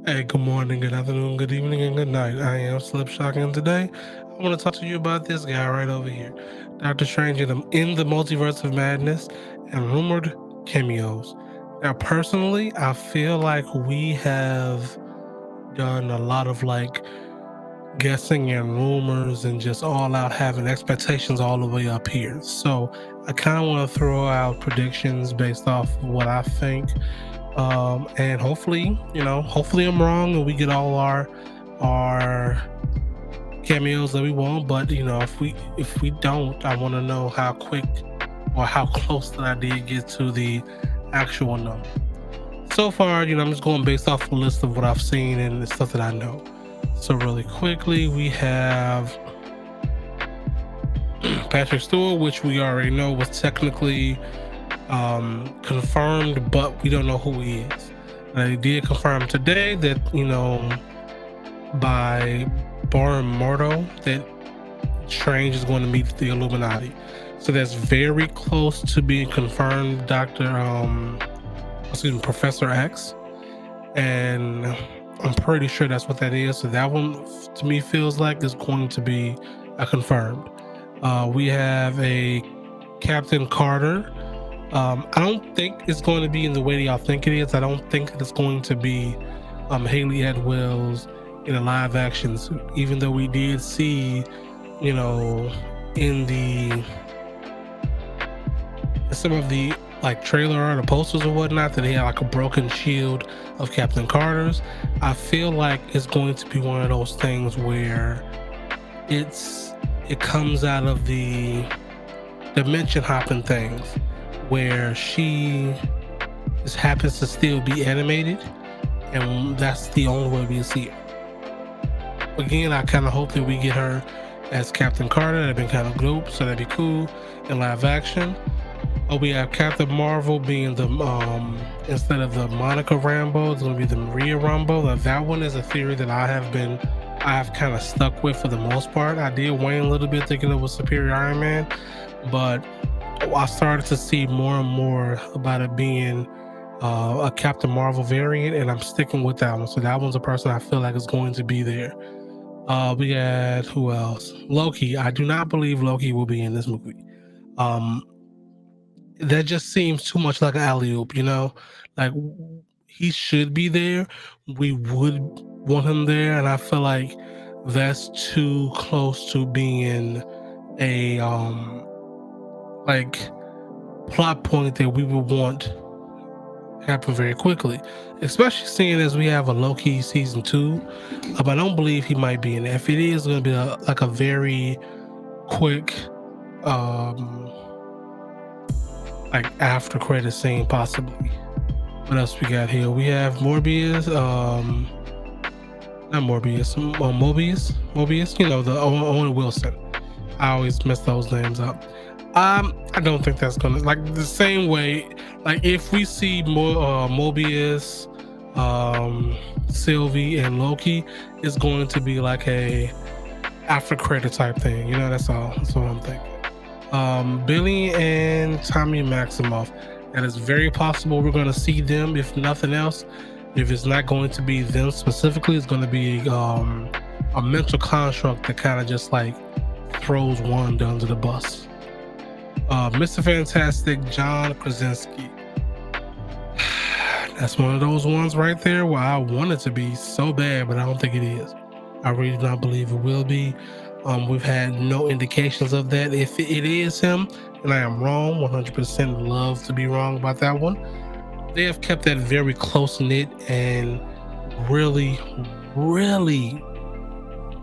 Hey, good morning, good afternoon, good evening, and good night. I am Slip Shock, and today I want to talk to you about this guy right over here, Doctor Strange in the Multiverse of Madness and rumored cameos. Now, personally, I feel like we have done a lot of guessing and rumors and just all out having expectations all the way up here. So I kind of want to throw out predictions based off of what I think, and hopefully, hopefully I'm wrong and we get all our cameos that we want. But if we don't, I want to know how quick or how close that I did get to the actual number. So far, I'm just going based off a list of what I've seen and the stuff that I know. So really quickly, we have Patrick Stewart, which we already know was technically confirmed, but we don't know who he is. They did confirm today that by Mordo that Strange is going to meet the Illuminati. So that's very close to being confirmed, Professor X, and I'm pretty sure that's what that is. So that one to me feels like is going to be a confirmed. We have a Captain Carter. I don't think it's going to be in the way that y'all think it is. I don't think it's going to be Haley Atwell's in a live action suit, even though we did see, in some of the trailer art or posters or whatnot, that he had like a broken shield of Captain Carter's. I feel like it's going to be one of those things where it comes out of the dimension hopping things, where she just happens to still be animated, and that's the only way we see her. Again, I kind of hope that we get her as Captain Carter. That'd been kind of dope, so that'd be cool in live action. We have Captain Marvel being the instead of the Monica Rambeau, it's gonna be the Maria Rambeau. Now, that one is a theory that I have kind of stuck with for the most part. I did wane a little bit thinking it was Superior Iron Man, but I started to see more and more about it being a Captain Marvel variant, and I'm sticking with that one. So that one's a person I feel like is going to be there. We got who else? Loki. I do not believe Loki will be in this movie. That just seems too much like an alley-oop, like he should be there. We would want him there, and I feel like that's too close to being a plot point that we would want happen very quickly, especially seeing as we have a Loki season 2. I don't believe he might be in it. If it is going to be a very quick after credit scene, possibly. What else we got here? We have Morbius, not Morbius, Mobius, the Owen Wilson. I always mess those names up. I don't think that's gonna, the same way, if we see more Mobius, Sylvie, and Loki, it's going to be like a after credit type thing. That's what I'm thinking. Billy and Tommy Maximoff. That is very possible we're going to see them, if nothing else. If it's not going to be them specifically, it's going to be a mental construct that kind of just throws Wanda under the bus. Mr. Fantastic, John Krasinski. That's one of those ones right there where I want it to be so bad, but I don't think it is. I really do not believe it will be. We've had no indications of that. If it is him, and I am wrong, 100% love to be wrong about that one. They have kept that very close knit and really, really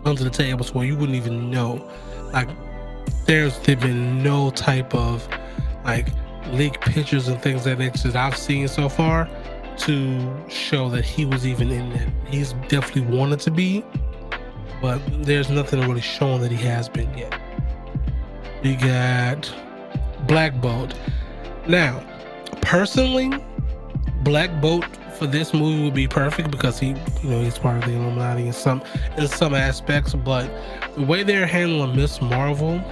under the table, so where you wouldn't even know. There's been no type of leaked pictures and things that I've seen so far to show that he was even in that. He's definitely wanted to be, but there's nothing really showing that he has been yet. We got Black Bolt. Now, personally, Black Bolt for this movie would be perfect because he's part of the Illuminati in some aspects, but the way they're handling Miss Marvel,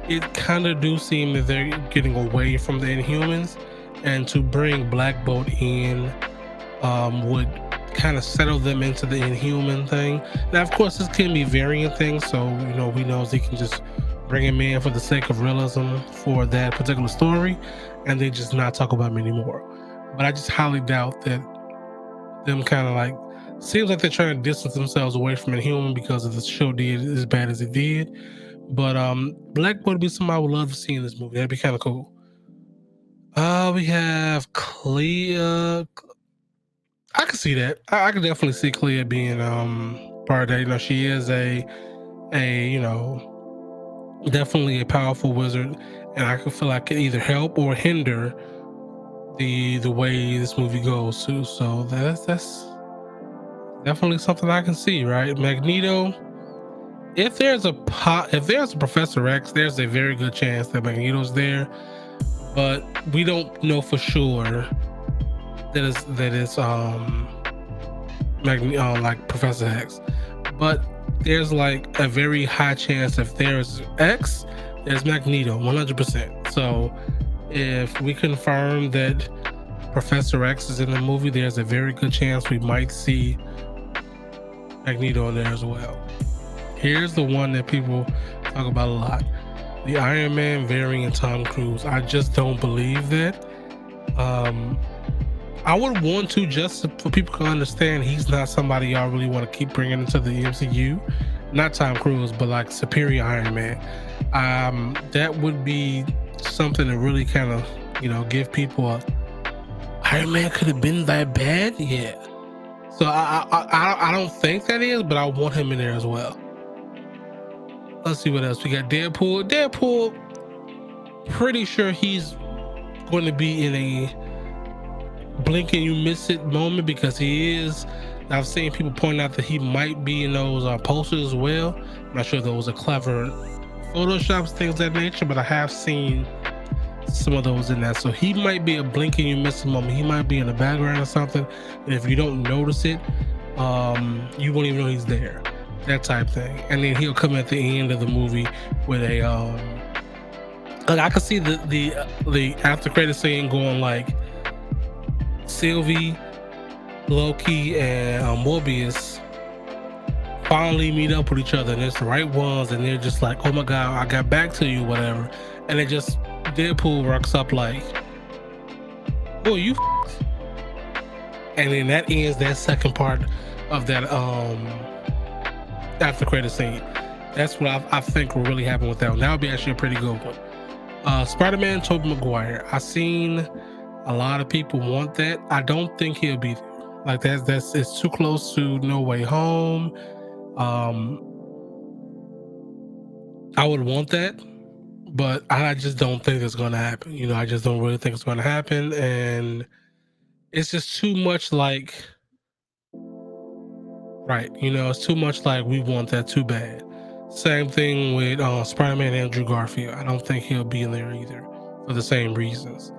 it kind of do seem that they're getting away from the Inhumans, and to bring Black Bolt in would kind of settle them into the Inhuman thing. Now, of course, this can be variant things, so we know he can just bring him in for the sake of realism for that particular story, and they just not talk about him anymore. But I just highly doubt that them kind of like seems like they're trying to distance themselves away from Inhuman because of the show did as bad as it did. But Black would be something I would love to see in this movie. That'd be kind of cool. We have Clea. I can see that. I can definitely see Clea being part of that. She is a definitely a powerful wizard, and I can feel like it either help or hinder the way this movie goes too. So that's definitely something I can see, right? Magneto. If there's a Professor X, there's a very good chance that Magneto's there, but we don't know for sure that it's like Professor X. But there's like a very high chance if there's X, there's Magneto, 100%. So if we confirm that Professor X is in the movie, there's a very good chance we might see Magneto in there as well. Here's the one that people talk about a lot: the Iron Man variant Tom Cruise. I just don't believe that. I would want to, just for people to understand he's not somebody y'all really want to keep bringing into the MCU. Not Tom Cruise, but like superior Iron Man. That would be something to really kind of give people a Iron Man could have been that bad. Yeah. So I don't think that is, but I want him in there as well. Let's see what else we got. Deadpool, pretty sure he's going to be in a blink and you miss it moment, because he is. I've seen people point out that he might be in those posters as well. I'm not sure if those are clever photoshops, things of that nature, but I have seen some of those in that. So he might be a blink and you miss it moment. He might be in the background or something, and if you don't notice it, you won't even know he's there. That type thing. And then he'll come at the end of the movie with a like I could see the after credit scene going like Sylvie, Loki, and Morbius finally meet up with each other, and it's the right ones, and they're just like, oh my god, I got back to you, whatever. And it just Deadpool rocks up like, oh, you and then that ends that second part of that after credit scene. That's what I think will really happen with that one. That would be actually a pretty good one. Spider-Man Tobey Maguire. I've seen a lot of people want that. I don't think he'll be there. Like it's too close to No Way Home. I would want that, but I just don't think it's going to happen. I just don't really think it's going to happen, and it's just too much like. Right, it's too much like we want that too bad. Same thing with Spider-Man Andrew Garfield. I don't think he'll be in there either for the same reasons.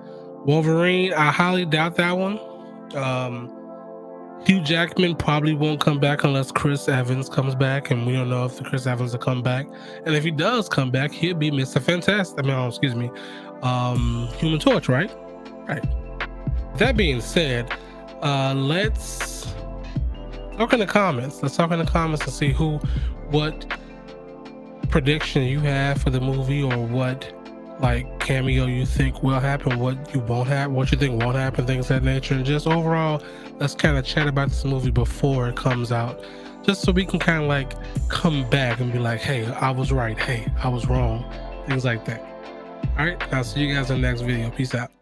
Wolverine, I highly doubt that one. Hugh Jackman probably won't come back unless Chris Evans comes back, and we don't know if the Chris Evans will come back. And if he does come back, he'll be Mr. Fantastic. Human Torch, right? Right. That being said, let's talk in the comments. Let's talk in the comments and see what prediction you have for the movie, or what like cameo you think will happen, what you won't have, what you think won't happen, things of that nature. And just overall, let's kind of chat about this movie before it comes out, just so we can kind of like come back and be like, hey, I was right, hey, I was wrong, things like that. All right, I'll see you guys in the next video. Peace out.